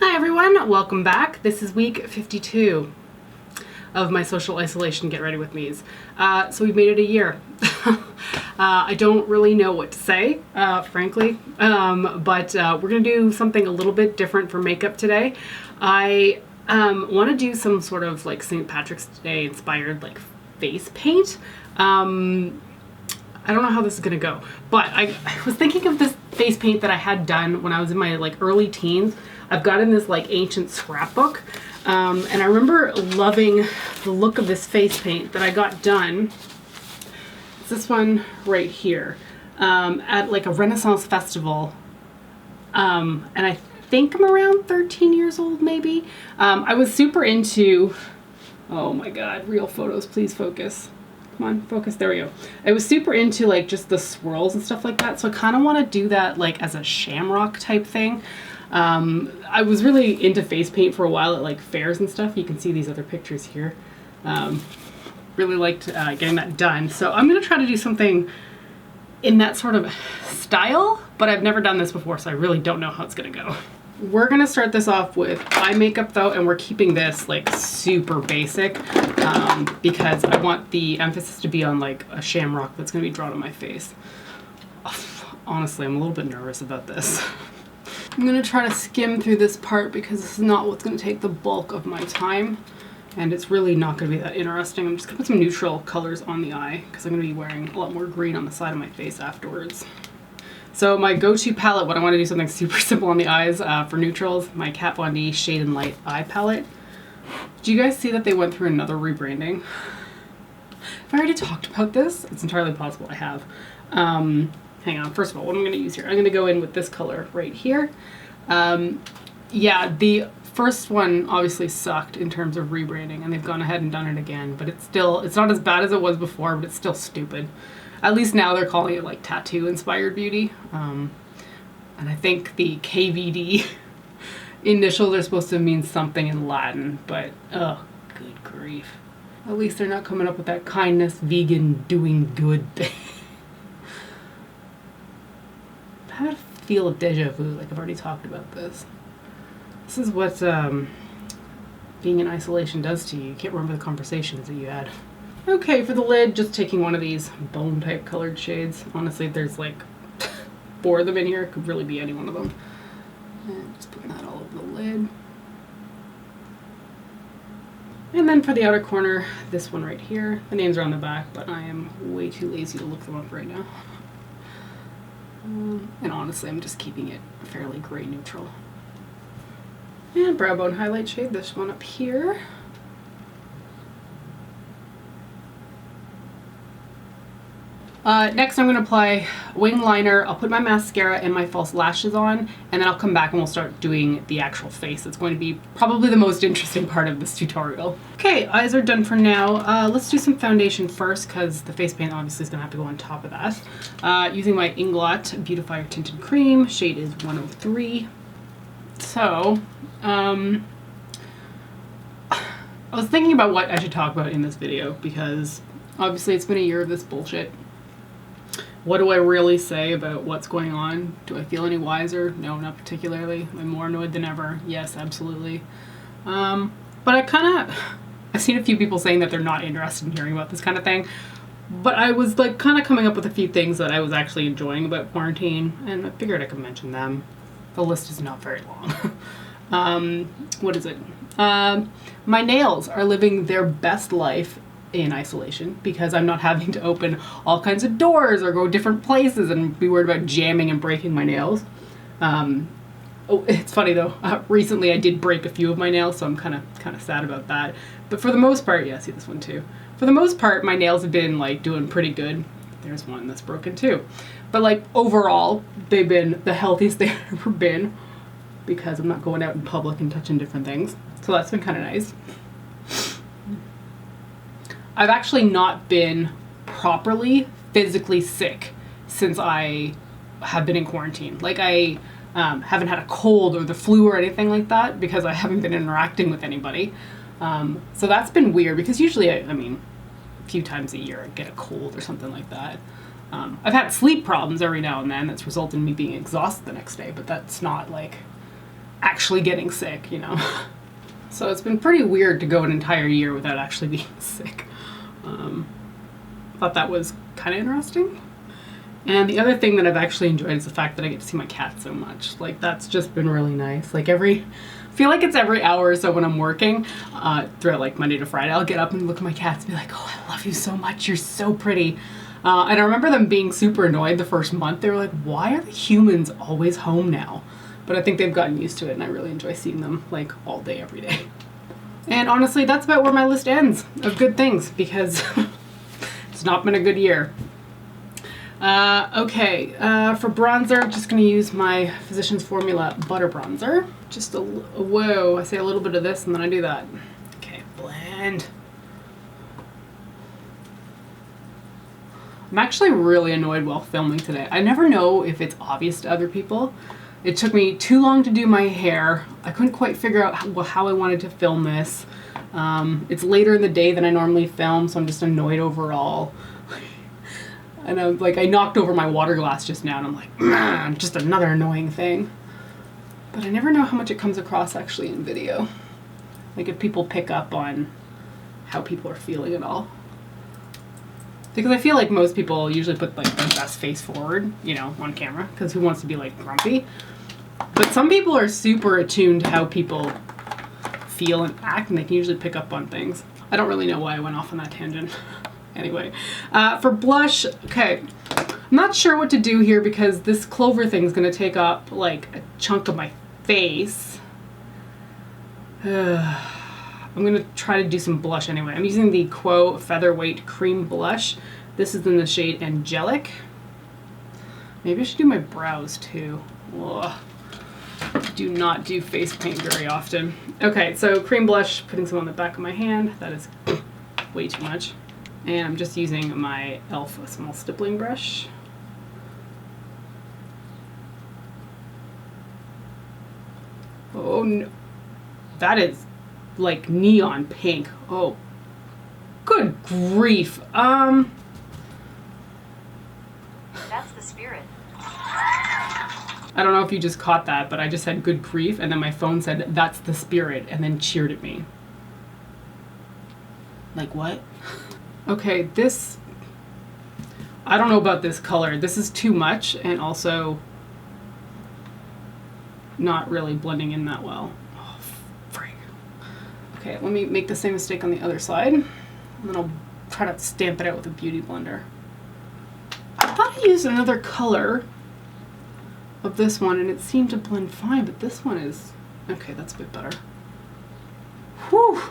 Hi everyone, welcome back. This is week 52 of my social isolation get ready with me's. So we've made it a year. I don't really know what to say, frankly, but we're gonna do something a little bit different for makeup today. I want to do some sort of like St. Patrick's Day inspired like face paint. I don't know how this is gonna go, but I was thinking of this face paint that I had done when I was in my like early teens. I've got in this like ancient scrapbook, and I remember loving the look of this face paint that I got done. It's this one right here, at like a Renaissance festival, and I think I'm around 13 years old maybe. I was super into, oh my god, real photos, please focus. Come on, focus, there we go. I was super into like just the swirls and stuff like that, so I kind of want to do that like as a Shamrock type thing. I was really into face paint for a while at like fairs and stuff. You can see these other pictures here. Really liked getting that done. So I'm going to try to do something in that sort of style, but I've never done this before, so I really don't know how it's going to go. We're going to start this off with eye makeup though, and we're keeping this like super basic because I want the emphasis to be on like a Shamrock that's going to be drawn on my face. Honestly, I'm a little bit nervous about this. I'm going to try to skim through this part because this is not what's going to take the bulk of my time, and it's really not going to be that interesting. I'm just going to put some neutral colors on the eye because I'm going to be wearing a lot more green on the side of my face afterwards. So my go-to palette when I want to do something super simple on the eyes for neutrals, my Kat Von D Shade and Light eye palette. Do you guys see that they went through another rebranding? Have I already talked about this? It's entirely possible I have. Hang on, first of all, what am I going to use here? I'm going to go in with this color right here. Yeah, the first one obviously sucked in terms of rebranding, and they've gone ahead and done it again, but it's not as bad as it was before, but it's still stupid. At least now they're calling it like tattoo inspired beauty. And I think the KVD initials are supposed to mean something in Latin, but oh, good grief. At least they're not coming up with that kindness, vegan, doing good thing. I have a feel of deja vu, like I've already talked about this. This is what being in isolation does to you. You can't remember the conversations that you had. Okay, for the lid, just taking one of these bone type colored shades. Honestly, there's like 4 of them in here. It could really be any one of them. And just putting that all over the lid. And then for the outer corner, this one right here. The names are on the back, but I am way too lazy to look them up right now. And honestly, I'm just keeping it fairly gray neutral. And brow bone highlight shade, this one up here. Next I'm going to apply wing liner. I'll put my mascara and my false lashes on, and then I'll come back and we'll start doing the actual face. It's going to be probably the most interesting part of this tutorial. Okay, eyes are done for now. Let's do some foundation first because the face paint obviously is going to have to go on top of that. Using my INGLOT Beautifier Tinted Cream, shade is 103. So, I was thinking about what I should talk about in this video because obviously it's been a year of this bullshit. What do I really say about what's going on? Do I feel any wiser? No, not particularly. I'm more annoyed than ever. Yes, absolutely. But I've seen a few people saying that they're not interested in hearing about this kind of thing. But I was like kind of coming up with a few things that I was actually enjoying about quarantine, and I figured I could mention them. The list is not very long. What is it? My nails are living their best life in isolation because I'm not having to open all kinds of doors or go different places and be worried about jamming and breaking my nails. Oh, it's funny though. Recently I did break a few of my nails, so I'm kind of sad about that. But for the most part, yeah, see this one too. For the most part, my nails have been like doing pretty good. There's one that's broken too. But like overall, they've been the healthiest they've ever been because I'm not going out in public and touching different things. So that's been kind of nice. I've actually not been properly physically sick since I have been in quarantine. Like I haven't had a cold or the flu or anything like that because I haven't been interacting with anybody. So that's been weird because usually, I mean, a few times a year I get a cold or something like that. I've had sleep problems every now and then that's resulted in me being exhausted the next day, but that's not like actually getting sick, you know. So it's been pretty weird to go an entire year without actually being sick. Thought that was kind of interesting. And the other thing that I've actually enjoyed is the fact that I get to see my cat so much. Like, that's just been really nice. Like, I feel like it's every hour or so when I'm working, throughout like Monday to Friday, I'll get up and look at my cats and be like, oh, I love you so much. You're so pretty. And I remember them being super annoyed the first month. They were like, why are the humans always home now? But I think they've gotten used to it, and I really enjoy seeing them like all day, every day. And honestly, that's about where my list ends of good things, because it's not been a good year. Okay, for bronzer, just going to use my Physicians Formula Butter Bronzer. Just whoa, I say a little bit of this and then I do that. Okay, blend. I'm actually really annoyed while filming today. I never know if it's obvious to other people. It took me too long to do my hair. I couldn't quite figure out how I wanted to film this. It's later in the day than I normally film, so I'm just annoyed overall. And I'm like, I knocked over my water glass just now, and I'm like, man, just another annoying thing. But I never know how much it comes across actually in video. Like if people pick up on how people are feeling at all. Because I feel like most people usually put like their best face forward, you know, on camera, because who wants to be like grumpy? But some people are super attuned to how people feel and act, and they can usually pick up on things. I don't really know why I went off on that tangent. Anyway, for blush, okay, I'm not sure what to do here because this Clover thing is going to take up like a chunk of my face. I'm going to try to do some blush anyway. I'm using the QUO Featherweight Cream Blush. This is in the shade Angelic. Maybe I should do my brows too. Ugh. Do not do face paint very often. Okay, so cream blush, putting some on the back of my hand. That is way too much. And I'm just using my e.l.f. small stippling brush. Oh no, that is like neon pink. Oh, good grief. That's the spirit. I don't know if you just caught that, but I just said good grief, and then my phone said that's the spirit, and then cheered at me. Like what? Okay, this, I don't know about this color. This is too much and also not really blending in that well. Oh, frig. Okay, let me make the same mistake on the other side, and then I'll try to stamp it out with a beauty blender. I thought I used another color of this one and it seemed to blend fine, but this one is, okay, that's a bit better. Whew.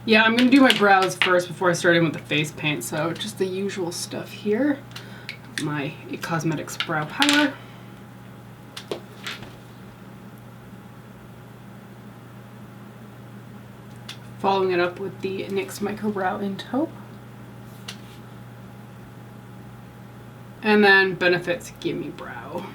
Yeah, I'm gonna do my brows first before I start in with the face paint, so just the usual stuff here. My IT Cosmetics Brow Power. Following it up with the NYX Micro Brow in Taupe. And then Benefit's Gimme Brow.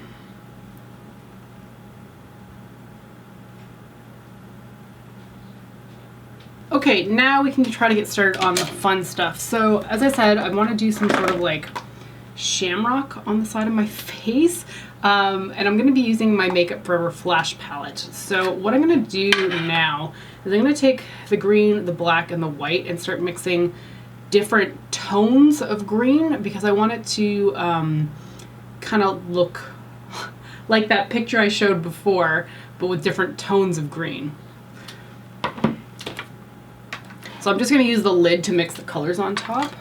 Okay, now we can try to get started on the fun stuff. So, as I said, I want to do some sort of like shamrock on the side of my face. And I'm going to be using my Makeup Forever Flash palette. So what I'm going to do now is I'm going to take the green, the black, and the white and start mixing different tones of green because I want it to kind of look like that picture I showed before, but with different tones of green. So I'm just going to use the lid to mix the colors on top.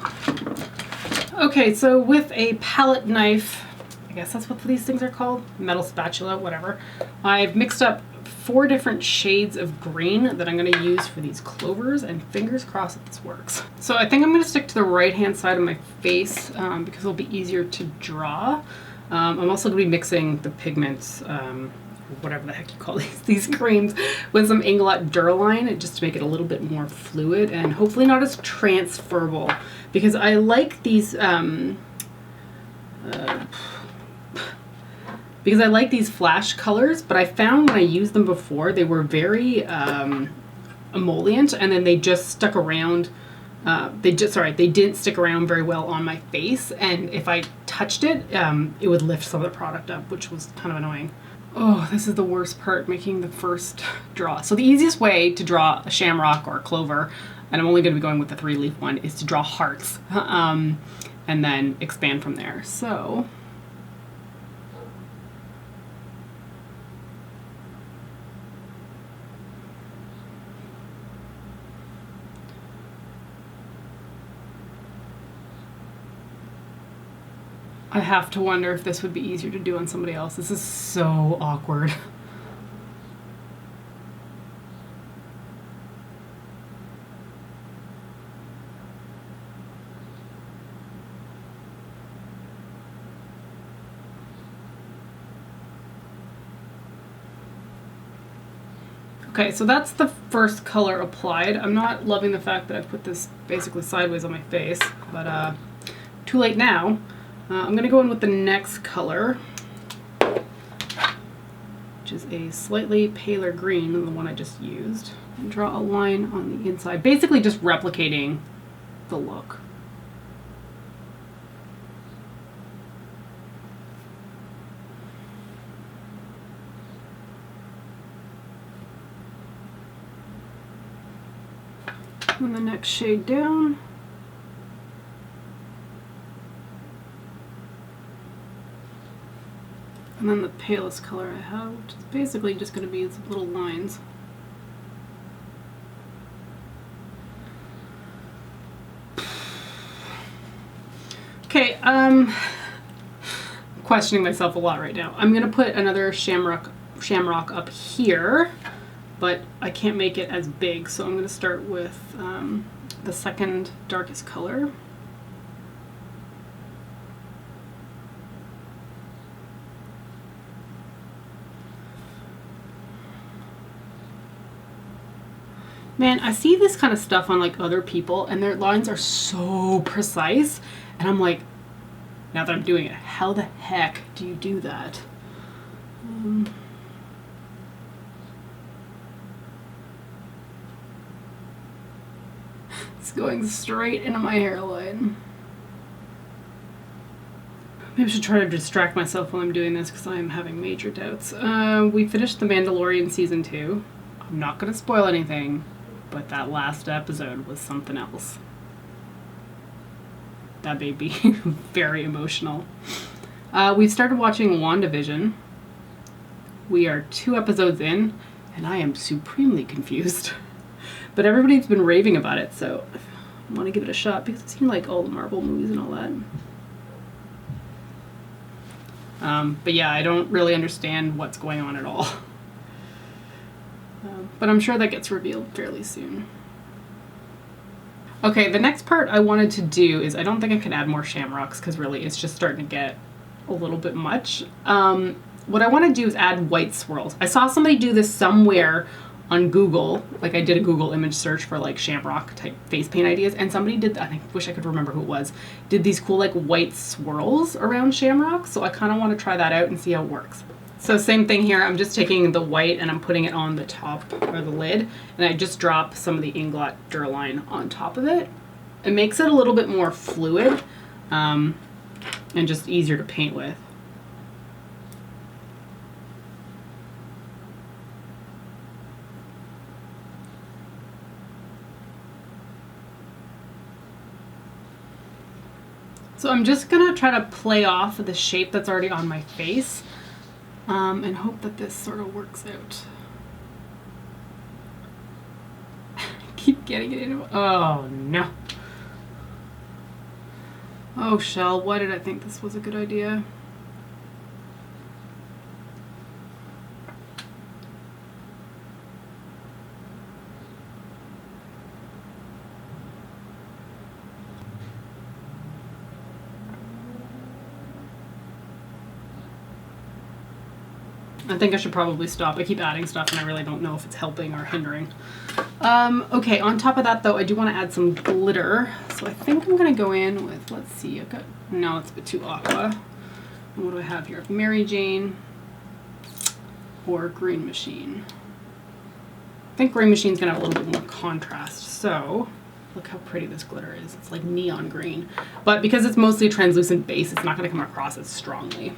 Okay, so with a palette knife, I guess that's what these things are called, metal spatula, whatever, I've mixed up 4 different shades of green that I'm going to use for these clovers, and fingers crossed that this works. So I think I'm going to stick to the right hand side of my face because it'll be easier to draw. I'm also going to be mixing the pigments, whatever the heck you call these creams, with some INGLOT Duraline just to make it a little bit more fluid and hopefully not as transferable, because I like these flash colors, but I found when I used them before they were very emollient, and then they just stuck around. They didn't stick around very well on my face, and if I touched it, it would lift some of the product up, which was kind of annoying. Oh, this is the worst part, making the first draw. So the easiest way to draw a shamrock or a clover, and I'm only going to be going with the 3-leaf one, is to draw hearts and then expand from there. So I have to wonder if this would be easier to do on somebody else. This is so awkward. Okay, so that's the first color applied. I'm not loving the fact that I put this basically sideways on my face, but too late now. I'm going to go in with the next color, which is a slightly paler green than the one I just used, and draw a line on the inside, basically just replicating the look. And the next shade down. And then the palest color I have, which is basically just going to be some little lines. Okay, I'm questioning myself a lot right now. I'm going to put another shamrock up here, but I can't make it as big, so I'm going to start with the second darkest color. Man, I see this kind of stuff on like other people and their lines are so precise, and I'm like, now that I'm doing it, how the heck do you do that? It's going straight into my hairline. Maybe I should try to distract myself while I'm doing this because I am having major doubts. We finished The Mandalorian Season 2. I'm not going to spoil anything, but that last episode was something else. That made me very emotional. We've started watching WandaVision. We are 2 episodes in, and I am supremely confused. But everybody's been raving about it, so I want to give it a shot because I've seen like all the Marvel movies and all that. But yeah, I don't really understand what's going on at all. But I'm sure that gets revealed fairly soon. Okay, the next part I wanted to do is, I don't think I can add more shamrocks because really it's just starting to get a little bit much. What I want to do is add white swirls. I saw somebody do this somewhere on Google, like I did a Google image search for like shamrock type face paint ideas, and somebody did, I wish I could remember who it was, did these cool like white swirls around shamrock, so I kind of want to try that out and see how it works. So same thing here, I'm just taking the white and I'm putting it on the top or the lid, and I just drop some of the INGLOT Duraline on top of it. It makes it a little bit more fluid and just easier to paint with. So I'm just gonna try to play off the shape that's already on my face and hope that this sort of works out. Keep getting it in. Oh no. Oh Shell, why did I think this was a good idea? I think I should probably stop. I keep adding stuff and I really don't know if it's helping or hindering. Okay, on top of that though, I do want to add some glitter. So I think I'm going to go in with, let's see, I've got, no, it's a bit too aqua. And what do I have here? Mary Jane or Green Machine. I think Green Machine's going to have a little bit more contrast. So look how pretty this glitter is. It's like neon green. But because it's mostly a translucent base, it's not going to come across as strongly.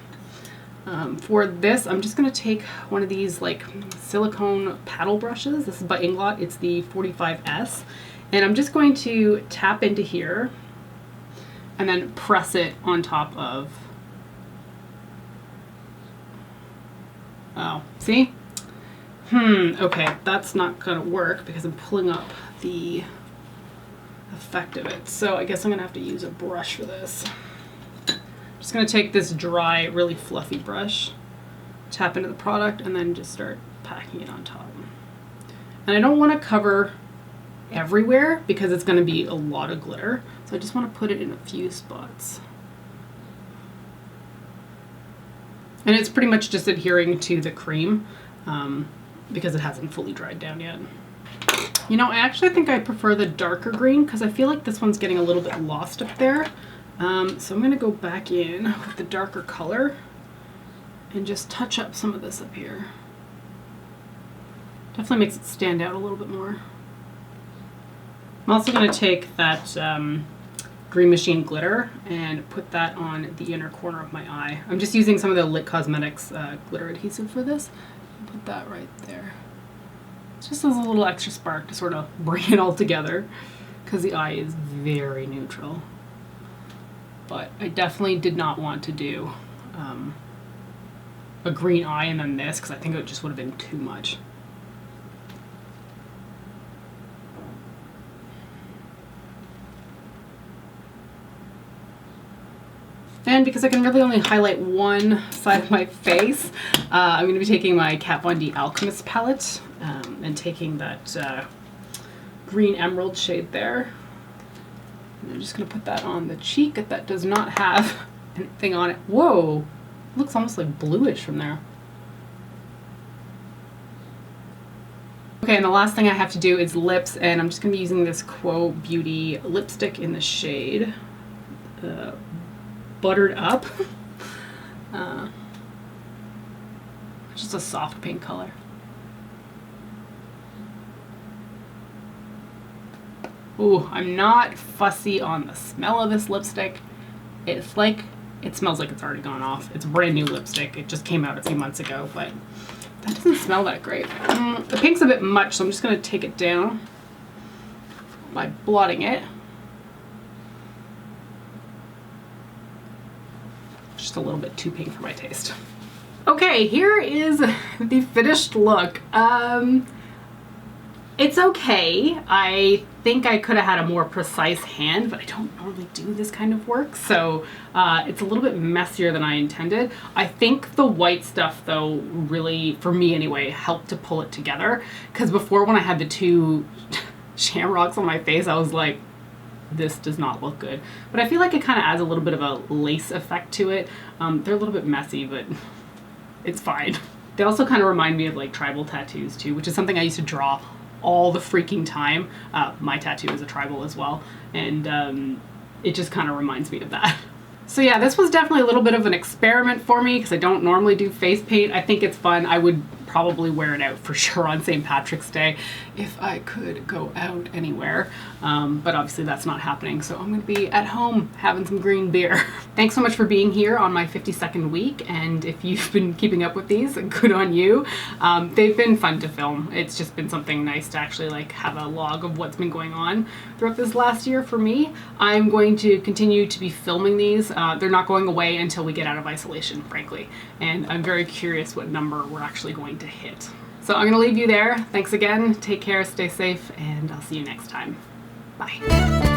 For this, I'm just going to take one of these like silicone paddle brushes. This is by INGLOT. It's the 45S. And I'm just going to tap into here and then press it on top of. Oh, see? Okay, that's not going to work because I'm pulling up the effect of it. So I guess I'm going to have to use a brush for this. Just going to take this dry, really fluffy brush, tap into the product, and then just start packing it on top. And I don't want to cover everywhere because it's going to be a lot of glitter. So I just want to put it in a few spots. And it's pretty much just adhering to the cream because it hasn't fully dried down yet. You know, I actually think I prefer the darker green because I feel like this one's getting a little bit lost up there. So I'm going to go back in with the darker color and just touch up some of this up here. Definitely makes it stand out a little bit more. I'm also going to take that Green Machine glitter and put that on the inner corner of my eye. I'm just using some of the Lit Cosmetics glitter adhesive for this. Put that right there. It's just as a little extra spark to sort of bring it all together because the eye is very neutral. But I definitely did not want to do a green eye and then this because I think it just would have been too much. And because I can really only highlight one side of my face, I'm going to be taking my Kat Von D Alchemist palette and taking that green emerald shade there. And I'm just going to put that on the cheek that does not have anything on it. Whoa! It looks almost like bluish from there. Okay, and the last thing I have to do is lips, and I'm just going to be using this QUO Beauty lipstick in the shade Buttered Up. Just a soft pink color. Ooh, I'm not fussy on the smell of this lipstick. It's like, it smells like it's already gone off. It's a brand new lipstick. It just came out a few months ago, but that doesn't smell that great. The pink's a bit much, so I'm just gonna take it down by blotting it. Just a little bit too pink for my taste. Okay, here is the finished look. It's okay. I think I could have had a more precise hand, but I don't normally do this kind of work, so it's a little bit messier than I intended. I think the white stuff, though, really, for me anyway, helped to pull it together, because before when I had the two shamrocks on my face, I was like, this does not look good. But I feel like it kind of adds a little bit of a lace effect to it. They're a little bit messy, but it's fine. They also kind of remind me of like tribal tattoos too, which is something I used to draw all the freaking time. My tattoo is a tribal as well, and it just kind of reminds me of that. So yeah, this was definitely a little bit of an experiment for me because I don't normally do face paint. I think it's fun. I would probably wear it out for sure on St. Patrick's Day if I could go out anywhere. But obviously that's not happening. So I'm going to be at home having some green beer. Thanks so much for being here on my 52nd week. And if you've been keeping up with these, good on you. They've been fun to film. It's just been something nice to actually like have a log of what's been going on throughout this last year for me. I'm going to continue to be filming these. They're not going away until we get out of isolation, frankly. And I'm very curious what number we're actually going to hit. So I'm going to leave you there. Thanks again. Take care, stay safe, and I'll see you next time. Bye.